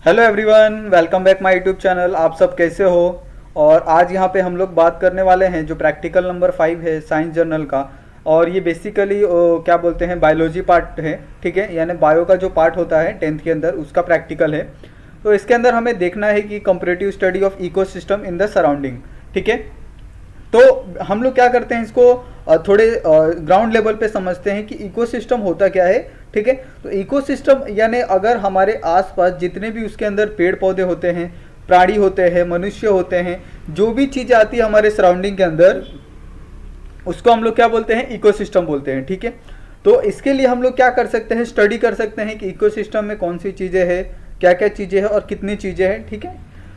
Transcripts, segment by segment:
Hello everyone, welcome back my YouTube channel. आप सब कैसे हो? और आज यहाँ पे हम लोग बात करने वाले हैं जो प्रैक्टिकल नंबर 5 है साइंस जर्नल का। और ये बेसिकली क्या बोलते हैं, बायोलॉजी पार्ट है। ठीक है, यानी बायो का जो पार्ट होता है 10th के अंदर, उसका प्रैक्टिकल है। तो इसके अंदर हमें देखना है कि comparative study of ecosystem in the surrounding. ठीक है, तो हम लोग क्या करते हैं, इसको थोड़े ग्राउंड लेवल पे समझते हैं कि इकोसिस्टम होता क्या है। ठीक है, तो इकोसिस्टम यानी अगर हमारे आसपास जितने भी उसके अंदर पेड़ पौधे होते हैं, प्राणी होते हैं, मनुष्य होते हैं, जो भी चीज़ आती है हमारे सराउंडिंग के अंदर, उसको हम लोग क्या बोलते हैं, इकोसिस्टम बोलते हैं। ठीक है, तो इसके लिए हम लोग क्या कर सकते हैं, स्टडी कर सकते हैं कि इकोसिस्टम में कौन सी चीज़ें हैं, क्या क्या चीज़ें हैं और कितनी चीज़ें हैं। ठीक है,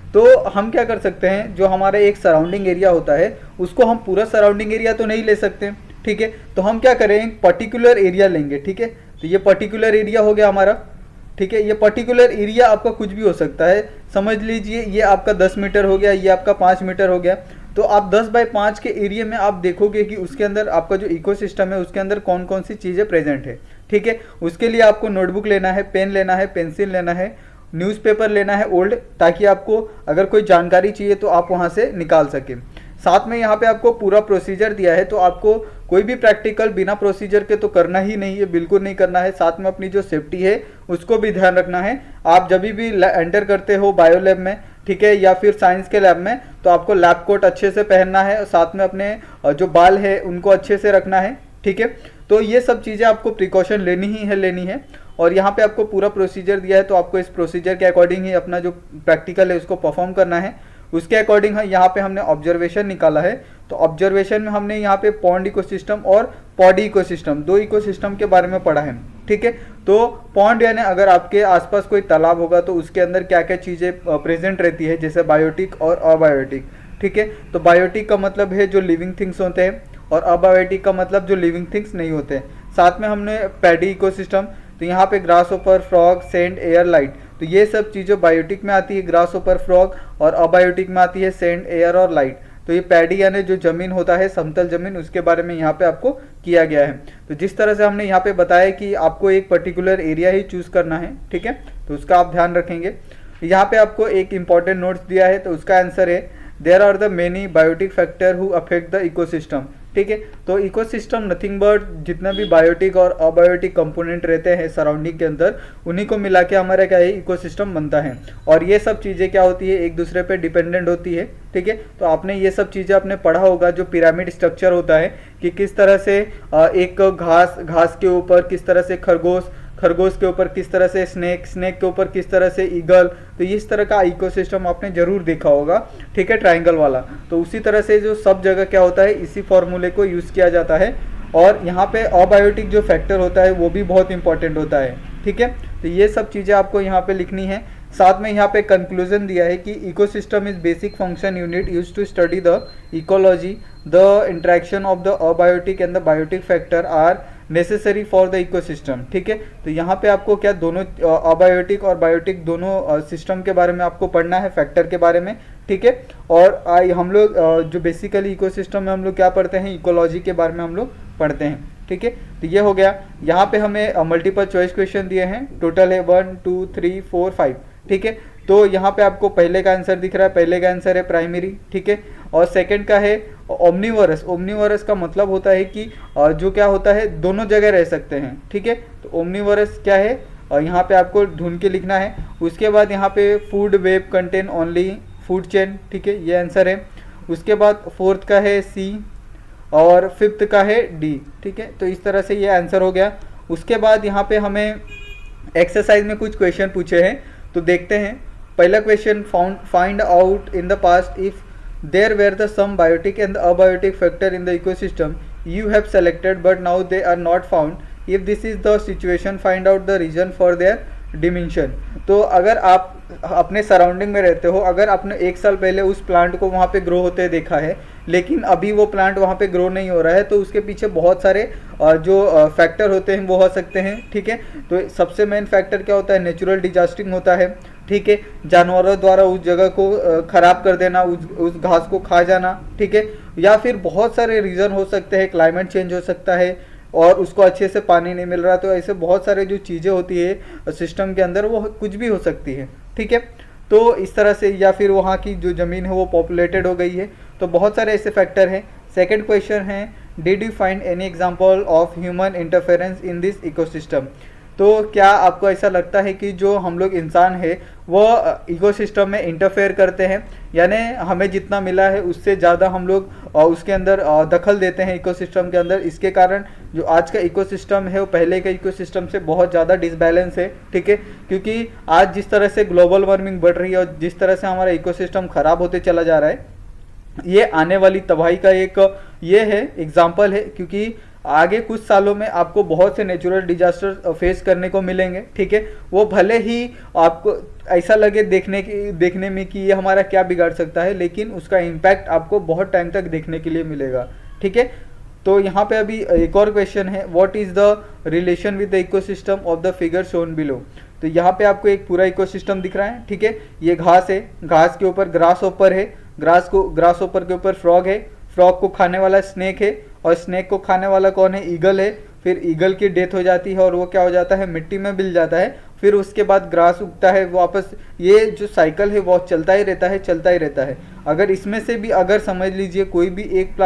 तो हम क्या कर सकते हैं, जो हमारा एक सराउंडिंग एरिया होता है उसको हम पूरा सराउंडिंग एरिया तो नहीं ले सकते। ठीक है, तो हम क्या करें, पर्टिकुलर एरिया लेंगे। ठीक है, तो ये पर्टिकुलर एरिया हो गया हमारा। ठीक है, ये पर्टिकुलर एरिया आपका कुछ भी हो सकता है। समझ लीजिए ये आपका 10 मीटर हो गया, ये आपका 5 मीटर हो गया। तो आप 10 बाय 5 के एरिया में आप देखोगे कि उसके अंदर आपका जो इकोसिस्टम है उसके अंदर कौन कौन सी चीज़ें प्रेजेंट है। ठीक है, उसके लिए आपको नोटबुक लेना है, पेन लेना है, पेंसिल लेना है, न्यूज़पेपर लेना है ओल्ड, ताकि आपको अगर कोई जानकारी चाहिए तो आप वहाँ से निकाल सकें। साथ में यहाँ पे आपको पूरा प्रोसीजर दिया है, तो आपको कोई भी प्रैक्टिकल बिना प्रोसीजर के तो करना ही नहीं है, बिल्कुल नहीं करना है। साथ में अपनी जो सेफ्टी है उसको भी ध्यान रखना है। आप जब भी एंटर करते हो बायो लैब में, ठीक है, या फिर साइंस के लैब में, तो आपको लैब कोट अच्छे से पहनना है और साथ में अपने जो बाल है उनको अच्छे से रखना है। ठीक है, तो ये सब चीज़ें आपको प्रिकॉशन लेनी है। और यहाँ पे आपको पूरा प्रोसीजर दिया है, तो आपको इस प्रोसीजर के अकॉर्डिंग ही अपना जो प्रैक्टिकल है उसको परफॉर्म करना है। उसके अकॉर्डिंग यहाँ पे हमने ऑब्जर्वेशन निकाला है। तो ऑब्जर्वेशन में हमने यहाँ पे पॉन्ड इकोसिस्टम और पॉडी इकोसिस्टम, दो इकोसिस्टम के बारे में पढ़ा है। ठीक है, तो पॉन्ड यानी अगर आपके आसपास कोई तालाब होगा तो उसके अंदर क्या क्या चीज़ें प्रेजेंट रहती है, जैसे बायोटिक और अबायोटिक। ठीक है, तो बायोटिक का मतलब है जो लिविंग थिंग्स होते हैं और अबायोटिक का मतलब जो लिविंग थिंग्स नहीं होते हैं। साथ में हमने पैडी इकोसिस्टम, तो यहाँ पे ग्रास ओपर, फ्रॉग, सैंड, एयर, लाइट, तो ये सब चीज़ें बायोटिक में आती है, ग्रास ओपर, फ्रॉग, और अबायोटिक में आती है सैंड, एयर और लाइट। तो ये पैडी यानी जो ज़मीन होता है, समतल ज़मीन, उसके बारे में यहाँ पे आपको किया गया है। तो जिस तरह से हमने यहाँ पे बताया कि आपको एक पर्टिकुलर एरिया ही चूज़ करना है, ठीक है, तो उसका आप ध्यान रखेंगे। यहाँ पे आपको एक इंपॉर्टेंट नोट्स दिया है, तो उसका आंसर है there are the many biotic factor who affect the ecosystem. ठीक है, तो इकोसिस्टम नथिंग बट जितना भी बायोटिक और अबायोटिक कंपोनेंट रहते हैं सराउंडिंग के अंदर, उन्हीं को मिला के हमारा क्या है, इकोसिस्टम बनता है। और ये सब चीज़ें क्या होती है, एक दूसरे पे डिपेंडेंट होती है। ठीक है, तो आपने ये सब चीज़ें आपने पढ़ा होगा, जो पिरामिड स्ट्रक्चर होता है कि किस तरह से एक घास के ऊपर किस तरह से खरगोश के ऊपर किस तरह से स्नेक के ऊपर किस तरह से ईगल, तो इस तरह का इकोसिस्टम आपने जरूर देखा होगा। ठीक है, ट्रायंगल वाला। तो उसी तरह से जो सब जगह क्या होता है, इसी फॉर्मूले को यूज़ किया जाता है। और यहाँ पे अबायोटिक जो फैक्टर होता है वो भी बहुत इंपॉर्टेंट होता है। ठीक है, तो ये सब चीज़ें आपको यहाँ पे लिखनी है। साथ में यहाँ पे कंक्लूजन दिया है कि ecosystem is basic function unit use to study the ecology, the interaction of the abiotic and the biotic factor are necessary for the ecosystem. ठीक है, तो यहाँ पे आपको क्या, दोनों अबायोटिक और बायोटिक दोनों सिस्टम के बारे में आपको पढ़ना है, फैक्टर के बारे में। ठीक है, और हम लोग जो बेसिकली इकोसिस्टम में हम लोग क्या पढ़ते हैं, इकोलॉजी के बारे में हम लोग पढ़ते हैं। ठीक है, तो ये हो गया। यहाँ पे हमें मल्टीपल चॉइस क्वेश्चन दिए हैं, टोटल है 1 2 3 4 5। ठीक है, तो यहाँ पे आपको पहले का आंसर दिख रहा है, पहले का आंसर है प्राइमरी। ठीक है, और सेकंड का है ओमनीवरस। ओमनीवरस का मतलब होता है कि जो क्या होता है, दोनों जगह रह सकते हैं। ठीक है, तो ओमनीवरस क्या है, यहाँ पे आपको ढूंढ के लिखना है। उसके बाद यहाँ पे food web contain only food chain. ठीक है, ये आंसर है। उसके बाद फोर्थ का है सी और फिफ्थ का है डी। ठीक है, तो इस तरह से ये आंसर हो गया। उसके बाद यहाँ पे हमें एक्सरसाइज में कुछ क्वेश्चन पूछे हैं, तो देखते हैं। पहला question, find out in the past if there were the some biotic and abiotic factor in the ecosystem you have selected but now they are not found, if this is the situation find out the reason for their diminution। तो अगर आप अपने surrounding में रहते हो, अगर आपने 1 साल पहले उस प्लांट को वहाँ पे ग्रो होते देखा है, लेकिन अभी वो प्लांट वहाँ पे ग्रो नहीं हो रहा है, तो उसके पीछे बहुत सारे जो फैक्टर होते हैं वो हो सकते हैं। ठीक है, तो सबसे मेन फैक्टर क्या होता है, नेचुरल डिजास्टिंग होता है। ठीक है, जानवरों द्वारा उस जगह को खराब कर देना, उस घास को खा जाना। ठीक है, या फिर बहुत सारे रीज़न हो सकते हैं, क्लाइमेट चेंज हो सकता है, और उसको अच्छे से पानी नहीं मिल रहा। तो ऐसे बहुत सारे जो चीज़ें होती है सिस्टम के अंदर वो कुछ भी हो सकती है, ठीक है। तो इस तरह से, या फिर वहाँ की जो ज़मीन है वो पॉपुलेटेड हो गई है। तो बहुत सारे ऐसे फैक्टर हैं। सेकंड क्वेश्चन है, did you find any example of human interference in this ecosystem. तो क्या आपको ऐसा लगता है कि जो हम लोग इंसान है वो इकोसिस्टम में इंटरफेयर करते हैं, यानी हमें जितना मिला है उससे ज़्यादा हम लोग उसके अंदर दखल देते हैं इकोसिस्टम के अंदर। इसके कारण जो आज का इकोसिस्टम है वो पहले के इकोसिस्टम से बहुत ज़्यादा डिसबैलेंस है, ठीक है। क्योंकि आज जिस तरह से ग्लोबल वार्मिंग बढ़ रही है और जिस तरह से हमारा इकोसिस्टम ख़राब होते चला जा रहा है, ये आने वाली तबाही का एक ये है एग्जाम्पल है। क्योंकि आगे कुछ सालों में आपको बहुत से नेचुरल डिजास्टर फेस करने को मिलेंगे, ठीक है। वो भले ही आपको ऐसा लगे देखने में कि ये हमारा क्या बिगाड़ सकता है, लेकिन उसका इम्पैक्ट आपको बहुत टाइम तक देखने के लिए मिलेगा, ठीक है। तो यहाँ पे अभी एक और क्वेश्चन है, what is the relation with the ecosystem of the figure shown below. तो यहाँ पे आपको एक पूरा इकोसिस्टम दिख रहा है, ठीक है। ये घास है, घास के ऊपर ग्रास ओपर है, ग्रास ओपर के ऊपर फ्रॉग है, फ्रॉग को खाने वाला स्नेक है, और स्नेक को खाने वाला कौन है, ईगल है। फिर ईगल की डेथ हो जाती है और वो क्या हो जाता है, मिट्टी में मिल जाता है। फिर उसके बाद ग्रास उगता है वापस। ये जो साइकिल है वो चलता ही रहता है, चलता ही रहता है। अगर इसमें से भी अगर समझ लीजिए कोई भी एक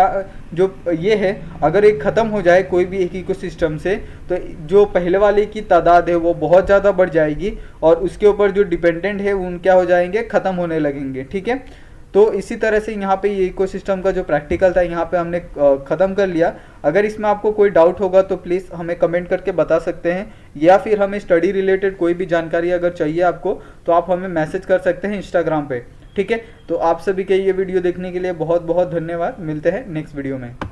जो ये है, अगर एक ख़त्म हो जाए कोई भी एक इकोसिस्टम से, तो जो पहले वाले की तादाद है वो बहुत ज़्यादा बढ़ जाएगी और उसके ऊपर जो डिपेंडेंट है उन क्या हो जाएंगे, ख़त्म होने लगेंगे, ठीक है। तो इसी तरह से यहाँ पे ये इकोसिस्टम का जो प्रैक्टिकल था यहाँ पे हमने ख़त्म कर लिया। अगर इसमें आपको कोई डाउट होगा तो प्लीज़ हमें कमेंट करके बता सकते हैं, या फिर हमें स्टडी रिलेटेड कोई भी जानकारी अगर चाहिए आपको तो आप हमें मैसेज कर सकते हैं इंस्टाग्राम पे, ठीक है। तो आप सभी के ये वीडियो देखने के लिए बहुत बहुत धन्यवाद। मिलते हैं नेक्स्ट वीडियो में।